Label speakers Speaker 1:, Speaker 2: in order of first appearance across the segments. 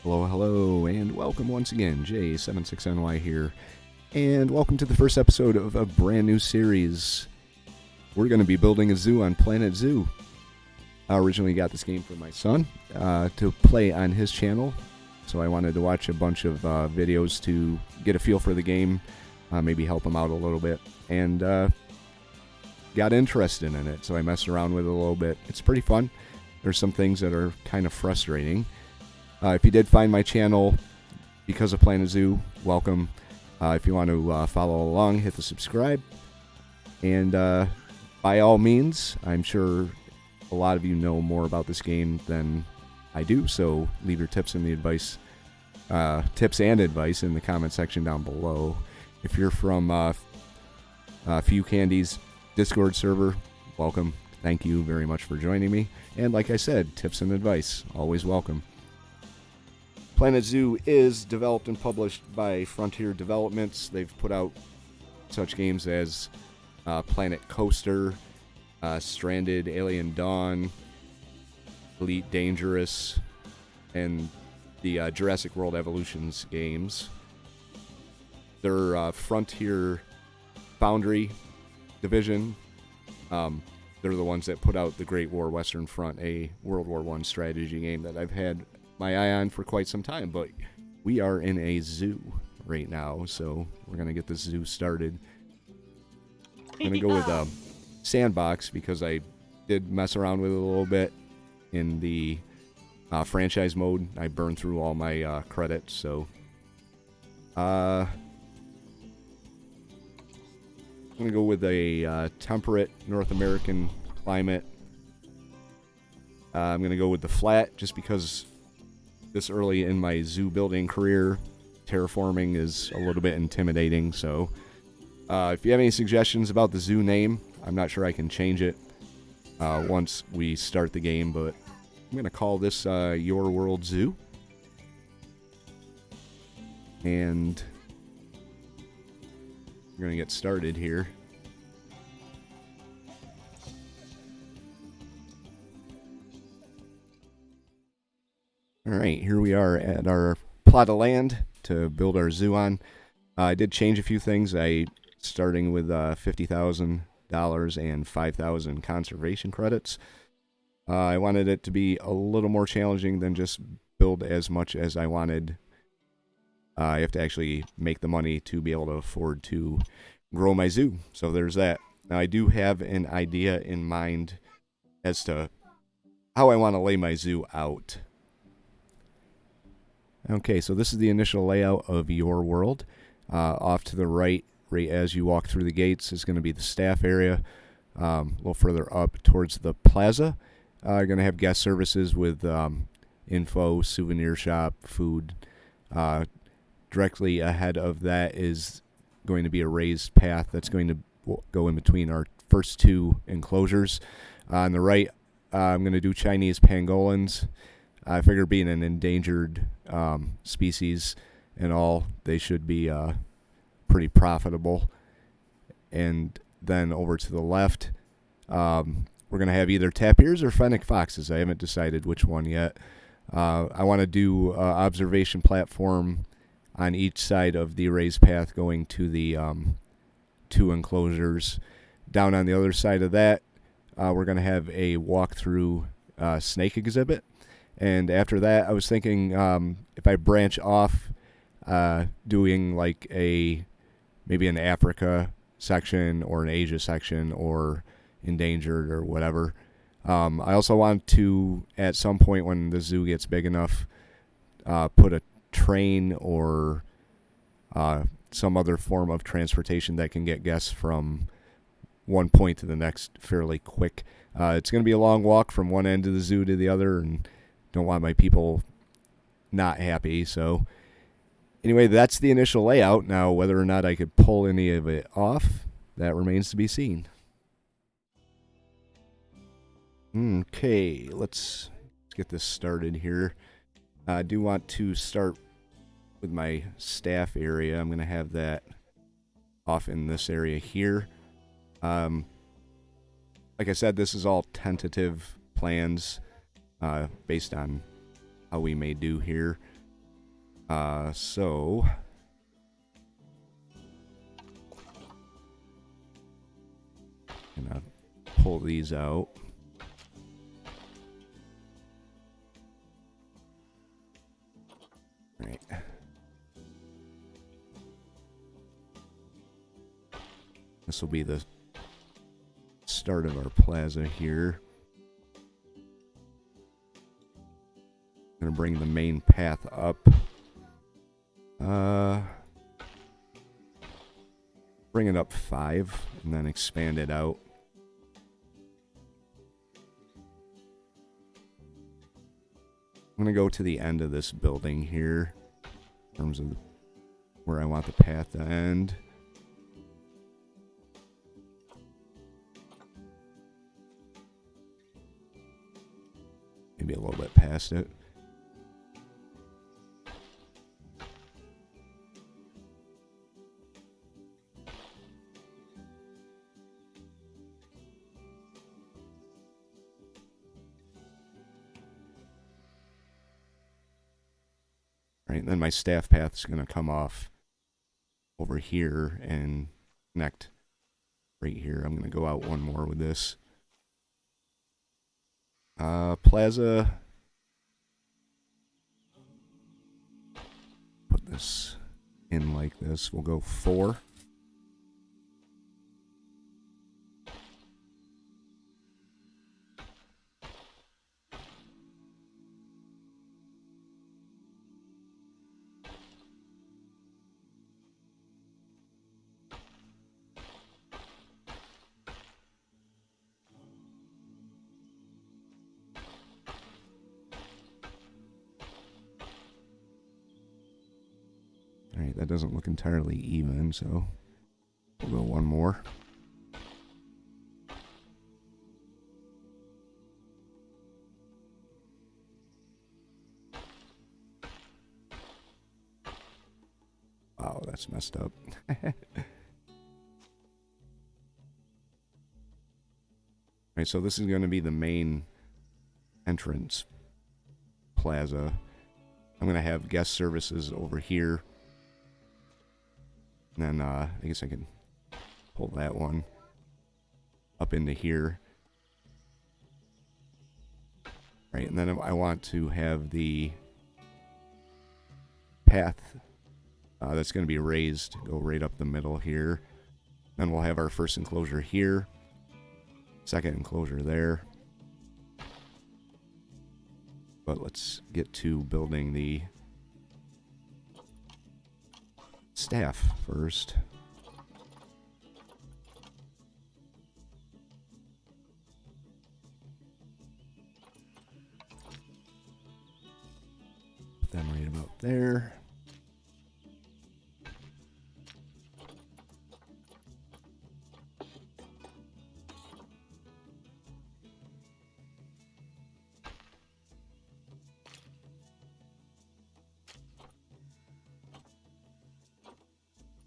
Speaker 1: Hello, hello, and welcome once again. J76NY here, and welcome to the first episode of a brand new series. We're going to be building a zoo on Planet Zoo. I originally got this game for my son to play on his channel, so I wanted to watch a bunch of videos to get a feel for the game, maybe help him out a little bit, and got interested in it, so I messed around with it a little bit. It's pretty fun. There's some things that are kind of frustrating. If you did find my channel because of Planet Zoo, welcome. If you want to follow along, hit the subscribe. And by all means, I'm sure a lot of you know more about this game than I do, so leave your tips and advice in the comment section down below. If you're from Few Candy's Discord server, welcome. Thank you very much for joining me. And like I said, tips and advice, always welcome. Planet Zoo is developed and published by Frontier Developments. They've put out such games as Planet Coaster, Stranded, Alien Dawn, Elite Dangerous, and the Jurassic World Evolutions games. They're Frontier Foundry division. They're the ones that put out the Great War Western Front, a World War I strategy game that I've had my eye on for quite some time, but we are in a zoo right now, so we're going to get this zoo started. I'm going to go with Sandbox because I did mess around with it a little bit in the franchise mode. I burned through all my credits, so I'm going to go with a temperate North American climate. I'm going to go with the flat just because this early in my zoo building career, terraforming is a little bit intimidating. So if you have any suggestions about the zoo name, I'm not sure I can change it once we start the game, but I'm going to call this Your World Zoo. And we're going to get started here. Alright, here we are at our plot of land to build our zoo on. I did change a few things. Starting with $50,000 and 5,000 conservation credits. I wanted it to be a little more challenging than just build as much as I wanted. I have to actually make the money to be able to afford to grow my zoo. So there's that. Now I do have an idea in mind as to how I want to lay my zoo out. Okay, so this is the initial layout of your world. Off to the right as you walk through the gates, is going to be the staff area. A little further up towards the plaza, you're going to have guest services with info, souvenir shop, food. Directly ahead of that is going to be a raised path that's going to go in between our first two enclosures. On the right, I'm going to do Chinese Pangolins. I figure being an endangered species and all, they should be pretty profitable. And then over to the left, we're going to have either tapirs or fennec foxes. I haven't decided which one yet. I want to do observation platform on each side of the raised path going to the two enclosures. Down on the other side of that, we're going to have a walk-through snake exhibit. And after that, I was thinking if I branch off doing like maybe an Africa section or an Asia section or endangered or whatever. I also want to, at some point when the zoo gets big enough, put a train or some other form of transportation that can get guests from one point to the next fairly quick. It's going to be a long walk from one end of the zoo to the other, and don't want my people not happy. So anyway, that's the initial layout. Now, whether or not I could pull any of it off, that remains to be seen. Okay, let's get this started here. I do want to start with my staff area. I'm going to have that off in this area here. Like I said, this is all tentative plans based on how we may do here. So gonna pull these out. Right. This will be the start of our plaza here. I'm gonna bring the main path up. Bring it up 5 and then expand it out. I'm gonna go to the end of this building here in terms of where I want the path to end. Maybe a little bit past it. Right, then my staff path is going to come off over here and connect right here. I'm going to go out one more with this. Plaza. Put this in like this. We'll go 4. Alright, that doesn't look entirely even, so we'll go one more. Wow, that's messed up. Alright, so this is going to be the main entrance plaza. I'm going to have guest services over here. And then I guess I can pull that one up into here. Right, and then I want to have the path that's going to be raised go right up the middle here. Then we'll have our first enclosure here. Second enclosure there. But let's get to building the staff first. Put them right about there.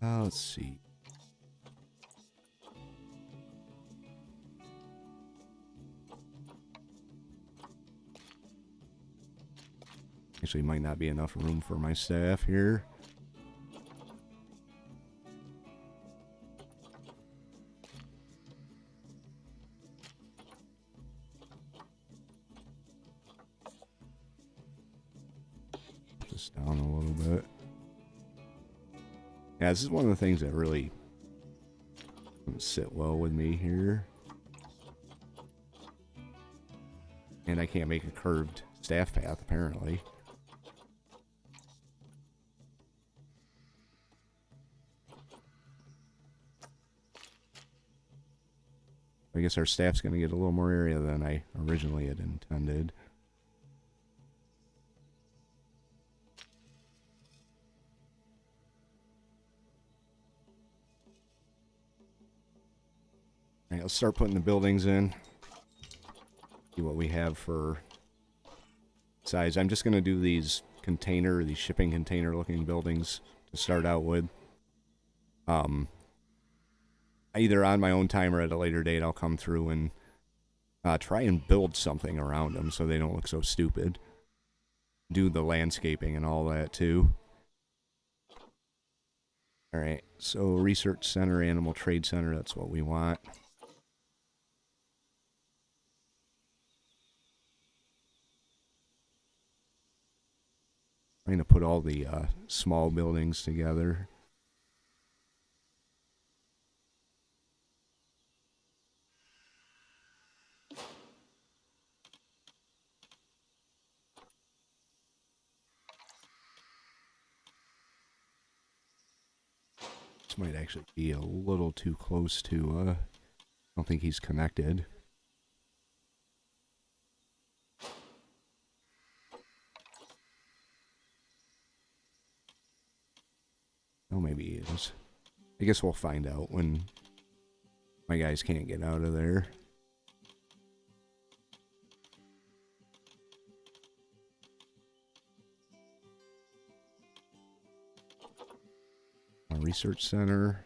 Speaker 1: Let's see. Actually, might not be enough room for my staff here. Put this down a little bit. Yeah, this is one of the things that really doesn't sit well with me here. And I can't make a curved staff path, apparently. I guess our staff's going to get a little more area than I originally had intended. Alright, let's start putting the buildings in. See what we have for size. I'm just going to do these shipping container looking buildings to start out with. Either on my own time or at a later date, I'll come through and try and build something around them so they don't look so stupid. Do the landscaping and all that too. Alright, so research center, animal trade center, that's what we want. I'm going to put all the small buildings together. This might actually be a little too close to, I don't think he's connected. Oh, maybe he is. I guess we'll find out when my guys can't get out of there. Research center.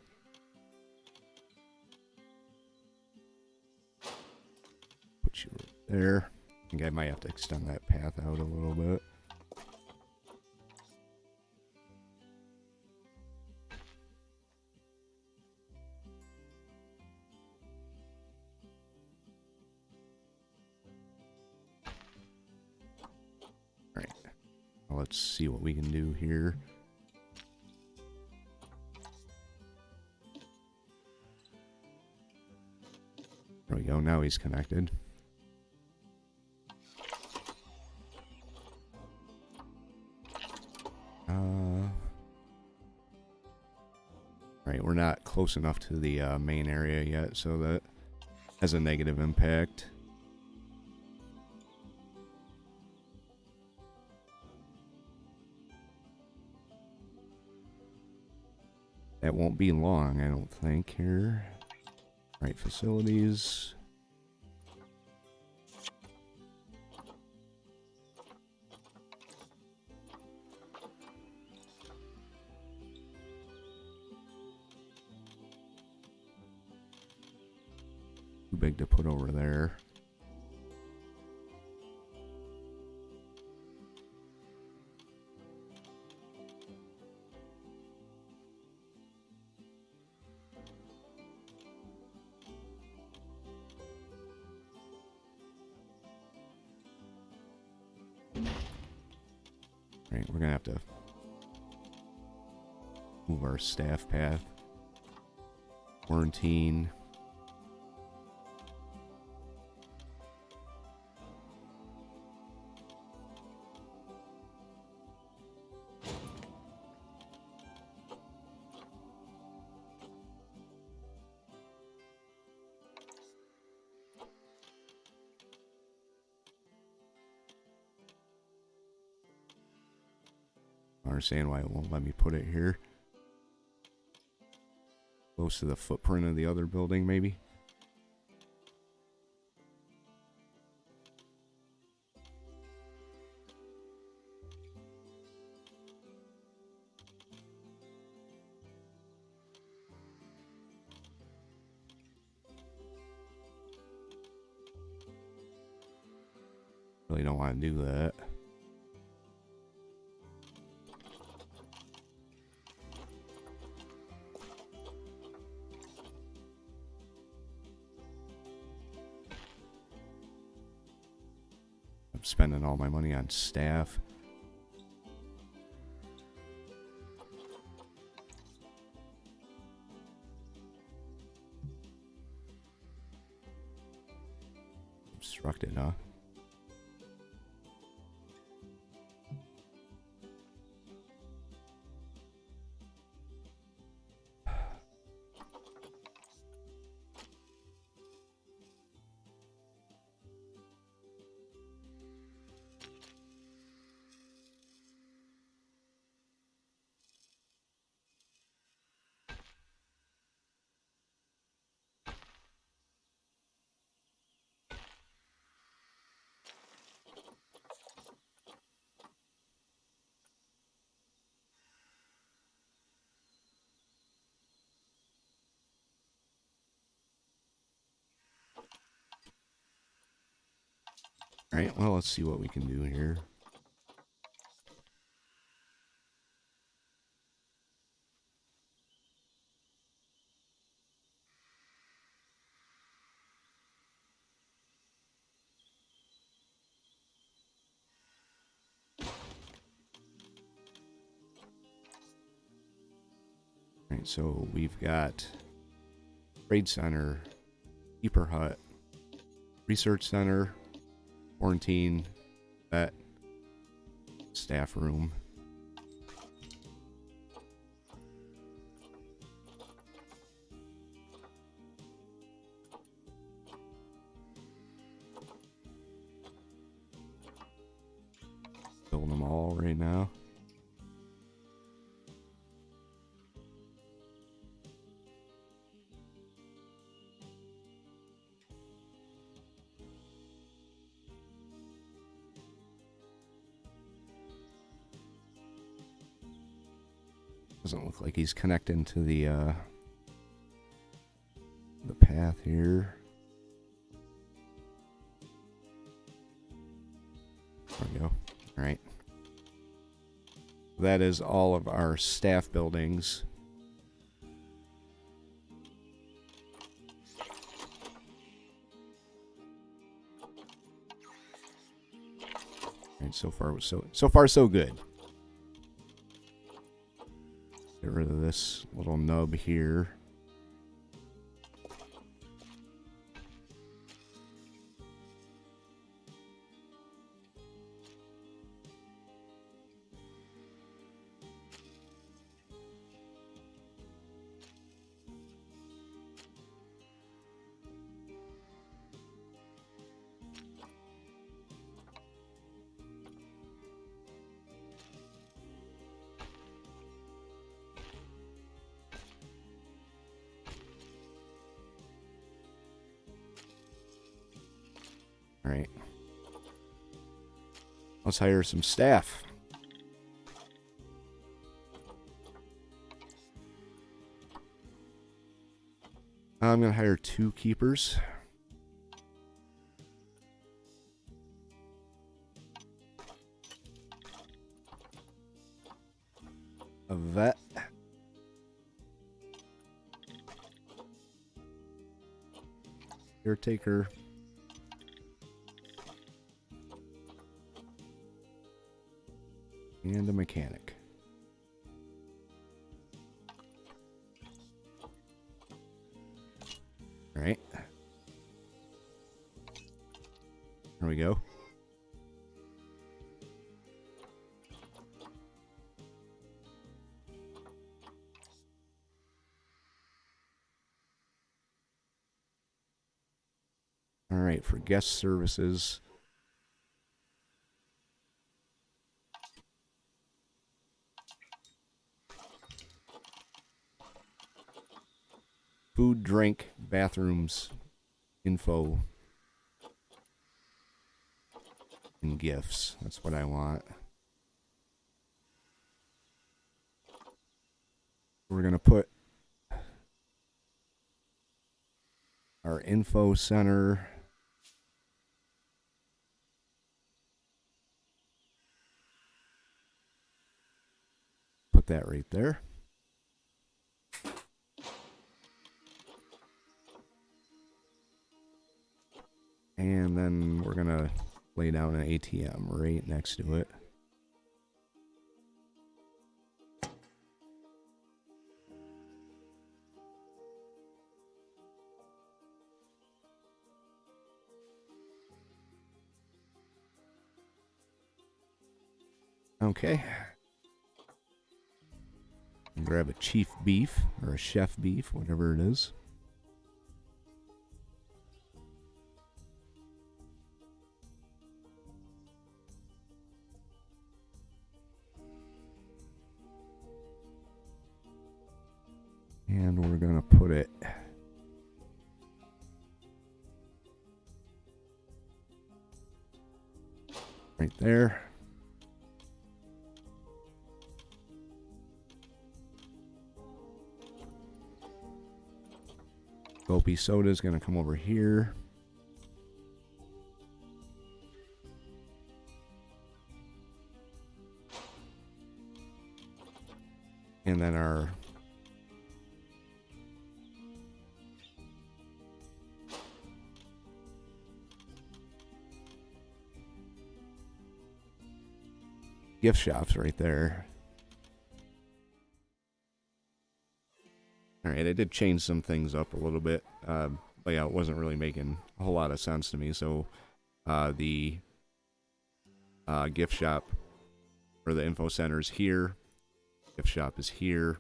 Speaker 1: Put you right there. I think I might have to extend that path out a little bit. Alright. Well, let's see what we can do here. There we go. Now he's connected. Alright, we're not close enough to the main area yet, so that has a negative impact. That won't be long, I don't think, here. Right, facilities. Too big to put over there. Right, we're gonna have to move our staff path. Quarantine. I understand why it won't let me put it here. Close to the footprint of the other building, maybe? Really don't want to do that. I'm spending all my money on staff. Obstructed, huh? Alright, well, let's see what we can do here. Alright, so we've got Trade Center, Keeper Hut, Research Center, Quarantine, Vet, Staff Room. Building them all right now. Doesn't look like he's connecting to the path here. There we go. All right. That is all of our staff buildings. And so far so good. Get rid of this little nub here. All right. Let's hire some staff. I'm going to hire 2 keepers. A vet. Caretaker. And a mechanic. All right. There we go. All right, for guest services. Food, drink, bathrooms, info, and gifts. That's what I want. We're going to put our info center. Put that right there. And then we're going to lay down an ATM right next to it. Okay. And grab a chief beef or a chef beef, whatever it is. And we're going to put it right there. Gulpy soda is going to come over here. And then our gift shops right there. Alright, I did change some things up a little bit. Layout wasn't really making a whole lot of sense to me, so the gift shop or the info center is here. Gift shop is here.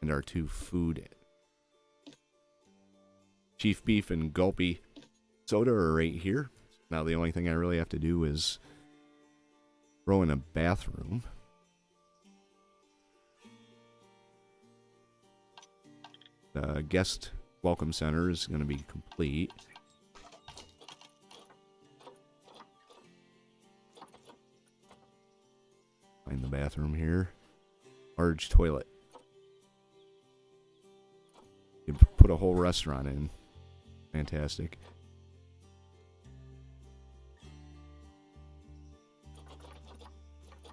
Speaker 1: And our two food. Chief Beef and Gulpy Soda are right here. Now the only thing I really have to do is throw in a bathroom. The guest welcome center is going to be complete. Find the bathroom here. Large toilet. You put a whole restaurant in. Fantastic.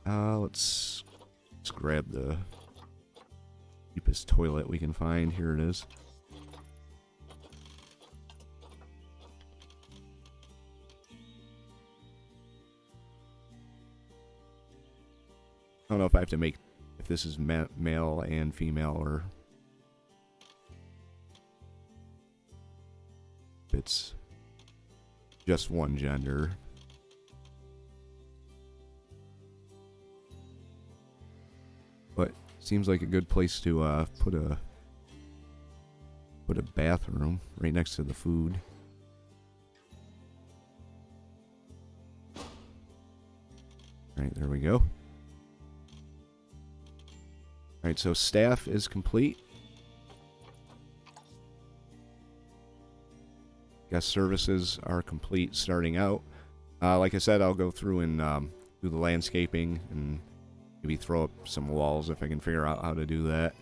Speaker 1: Let's grab the cheapest toilet we can find. Here it is. I don't know if I have to make if this is male and female or if it's just one gender. But seems like a good place to put a bathroom right next to the food. Alright, there we go. Alright, so staff is complete. Guest services are complete starting out. Like I said, I'll go through and do the landscaping and maybe throw up some walls if I can figure out how to do that.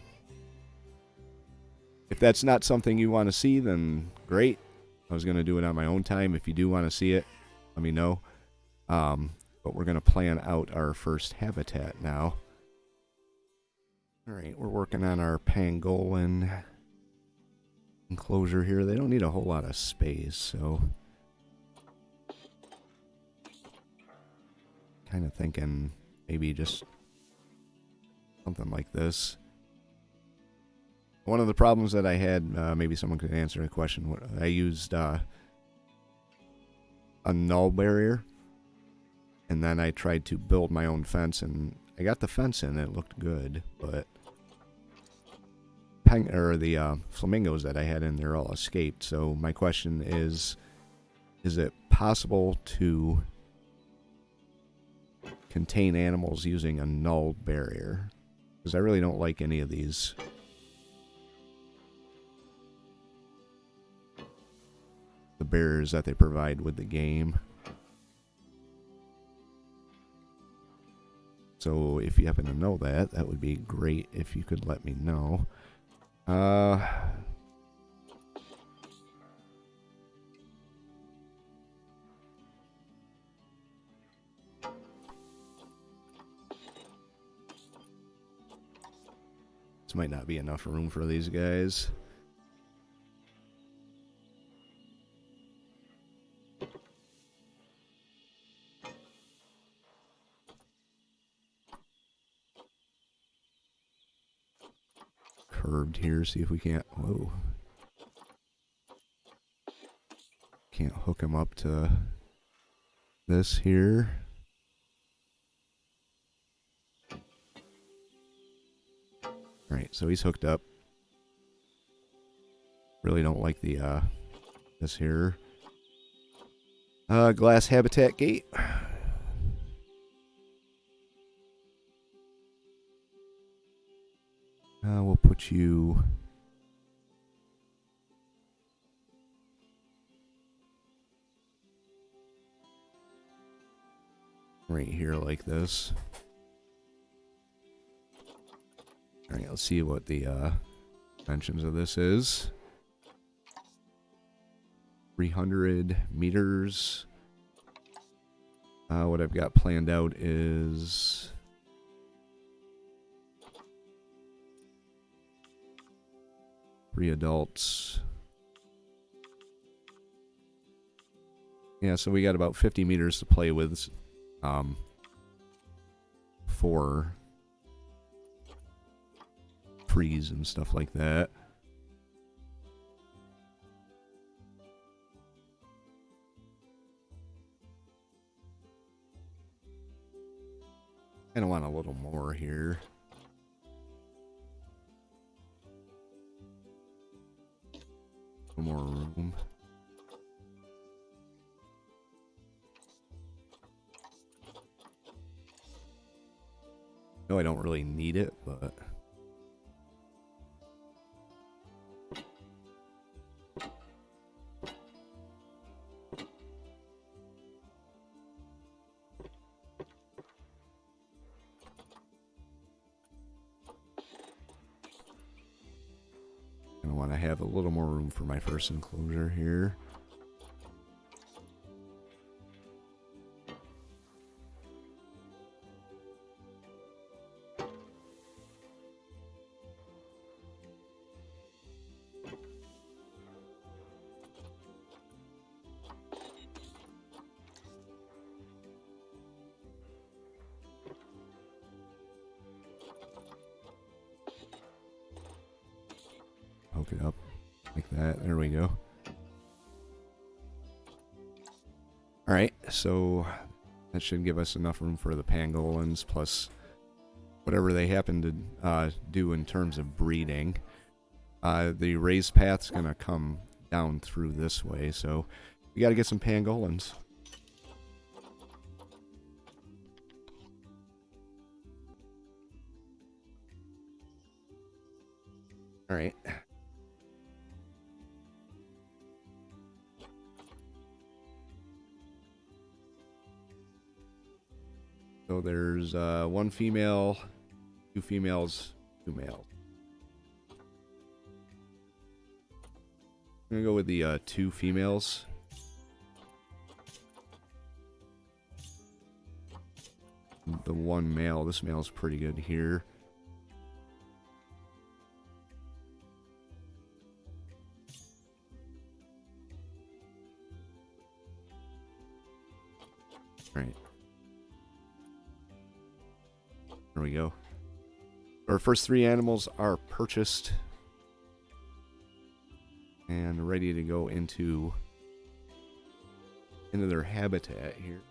Speaker 1: If that's not something you want to see, then great. I was going to do it on my own time. If you do want to see it, let me know. But we're going to plan out our first habitat now. Alright, we're working on our pangolin enclosure here. They don't need a whole lot of space, so kind of thinking maybe just something like this. One of the problems that I had, maybe someone could answer the question, I used a null barrier, and then I tried to build my own fence, and I got the fence in, it looked good, but the flamingos that I had in there all escaped. So my question is it possible to contain animals using a null barrier? Because I really don't like any of these. The barriers that they provide with the game. So if you happen to know that, that would be great if you could let me know. This might not be enough room for these guys. Curved here, see if we can't. Whoa. Can't hook him up to this here. Alright, so he's hooked up. Really don't like the this here. Glass habitat gate. We'll put you right here like this. Alright, let's see what the dimensions of this is. 300 meters. What I've got planned out is 3 adults. Yeah, so we got about 50 meters to play with. trees and stuff like that. Kind of want a little more here. A little more room. No, I don't really need it, but I want to have a little more room for my first enclosure here. Hook it up like that. There we go. Alright, so that should give us enough room for the pangolins, plus whatever they happen to do in terms of breeding. The raised path's going to come down through this way, so we got to get some pangolins. Alright. So there's one female, 2 females, 2 males. I'm gonna go with the 2 females. The 1 male. This male's pretty good here. Right. There we go. Our first 3 animals are purchased and ready to go into their habitat here.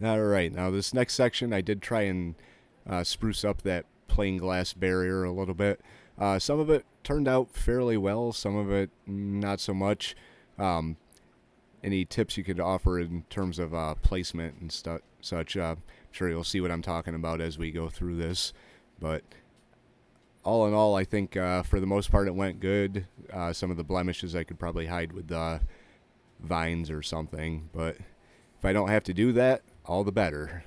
Speaker 1: All right, now this next section, I did try and spruce up that plain glass barrier a little bit. Some of it turned out fairly well, some of it not so much. Um, any tips you could offer in terms of placement and such? I'm sure you'll see what I'm talking about as we go through this. But all in all, I think for the most part it went good. Some of the blemishes I could probably hide with vines or something, but if I don't have to do that, all the better.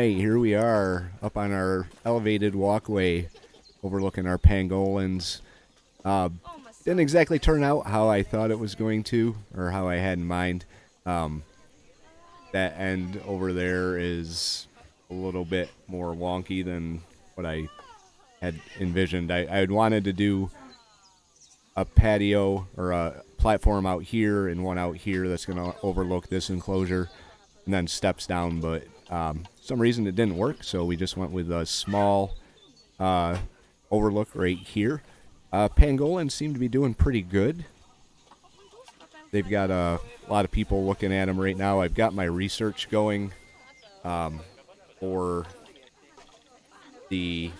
Speaker 1: right, here we are up on our elevated walkway overlooking our pangolins. Didn't exactly turn out how I thought it was going to, or how I had in mind. That end over there is a little bit more wonky than what I had envisioned. I had wanted to do a patio or a platform out here and one out here that's going to overlook this enclosure and then steps down, but some reason it didn't work, so we just went with a small overlook right here. Pangolins seem to be doing pretty good. They've got a lot of people looking at them right now. I've got my research going for the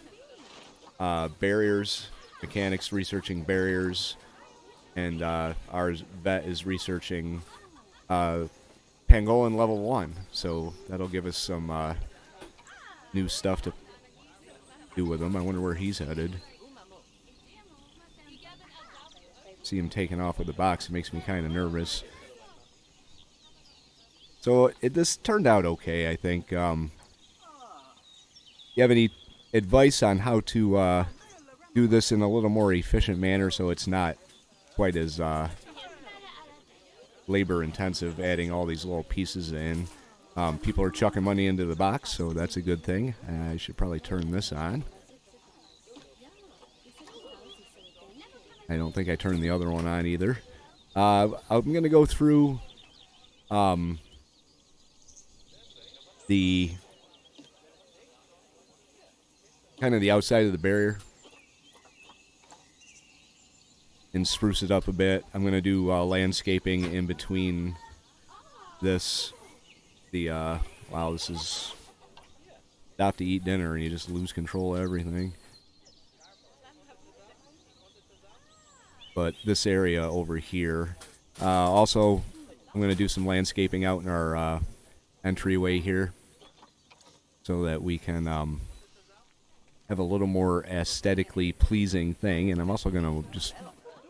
Speaker 1: barriers, mechanics researching barriers, and our vet is researching Pangolin level 1. So that'll give us some new stuff to do with them. I wonder where he's headed. See him taking off with the box. It makes me kind of nervous. So this turned out okay, I think. You have any advice on how to do this in a little more efficient manner so it's not quite as labor intensive adding all these little pieces in? People are chucking money into the box, so that's a good thing. I should probably turn this on. I don't think I turned the other one on either. I'm going to go through the kind of the outside of the barrier and spruce it up a bit. I'm going to do landscaping in between this. Wow, this is stop to eat dinner and you just lose control of everything. But this area over here. Also, I'm going to do some landscaping out in our entryway here so that we can have a little more aesthetically pleasing thing. And I'm also going to just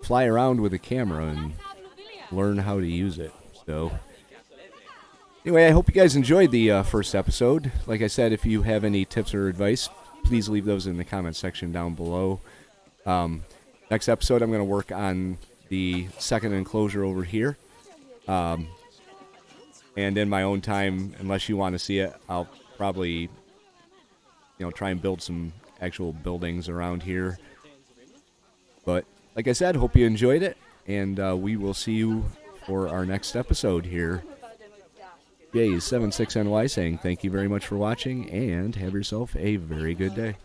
Speaker 1: fly around with a camera and learn how to use it. So, anyway, I hope you guys enjoyed the first episode. Like I said, if you have any tips or advice, please leave those in the comment section down below. Next episode, I'm going to work on the second enclosure over here. And in my own time, unless you want to see it, I'll probably, try and build some actual buildings around here. But like I said, hope you enjoyed it, and we will see you for our next episode here. Yay, 76NY saying thank you very much for watching, and have yourself a very good day.